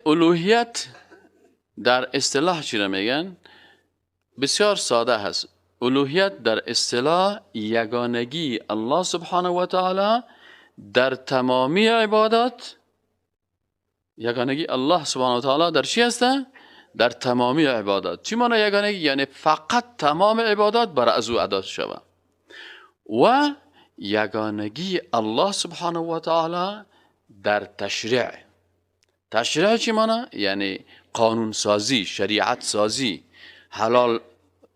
الوهیت در اصطلاح چی را میگن؟ بسیار ساده هست. الوهیت در اصطلاح یگانگی الله سبحانه و تعالی در تمامی عبادات. یگانگی الله سبحانه و تعالی در چی هسته؟ در تمامی عبادات. چی معنی یگانگی؟ یعنی فقط تمام عبادات برای از او ادا شود. و یگانگی الله سبحانه و تعالی در تشریع. تشریع چی معنی؟ یعنی قانون سازی، شریعت سازی، حلال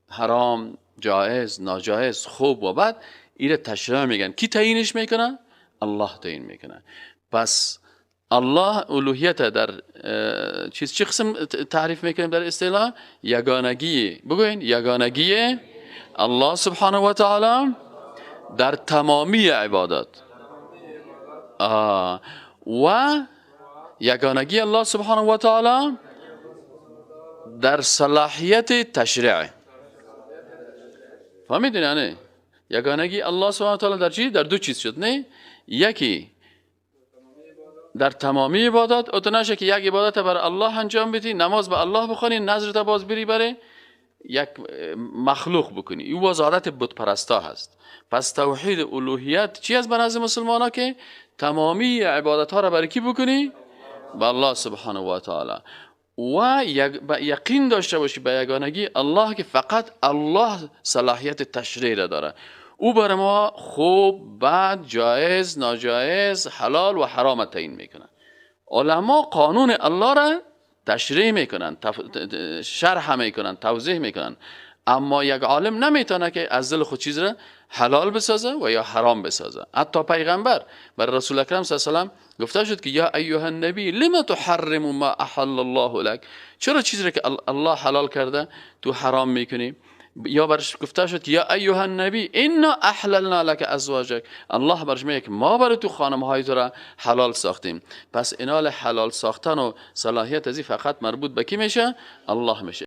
حرام، جایز ناجایز، خوب و بد، این تشریع میگن. کی تعیینش میکنه؟ الله تعیین میکنه. پس الله الوهیت در چی قسم تعریف میکنیم در اصطلاح؟ یگانگی. بگوین یگانگی الله سبحانه و تعالی در تمامی عبادات. و یگانگی الله سبحانه و تعالی در صلاحیت تشریع. فهمیدین نه؟ یگانگی الله سبحانه و تعالی در چی؟ در دو چیز شد نه؟ یکی در تمامی عبادات، اتناشه که یک عبادت برای الله انجام بدی، نماز به الله بخونی، نظرت باز بری برای یک مخلوق بکنی، این باز عادت بت پرستا هست. پس توحید الوهیت چی است برای مسلمان ها؟ که تمامی عبادت ها را برای کی بکنی؟ به الله سبحانه و تعالی. و یقین داشته باشی به یگانگی الله که فقط الله صلاحیت تشریع را داره. او برای ما خوب، بد، جایز، ناجایز، حلال و حرام تعیین میکنن. علما قانون الله را تشریع میکنن، شرح میکنن، توضیح میکنن. اما یک عالم نمیتونه که از دل خود چیز را حلال بسازه و یا حرام بسازه. حتی پیغمبر بر رسول اکرم صلی الله علیه و آله گفته شد که یا ایها النبی لما تحرم ما احل الله لك، چرا چیزی را که الله حلال کرده تو حرام میکنی؟ یا برش گفته شد که یا ایها النبی انا احللنا لك ازواجك، الله برش میگه که ما برای تو خانم های تو را حلال ساختیم. پس اینال حلال ساختن و صلاحیت ازی فقط مربوط به کی میشه؟ الله میشه.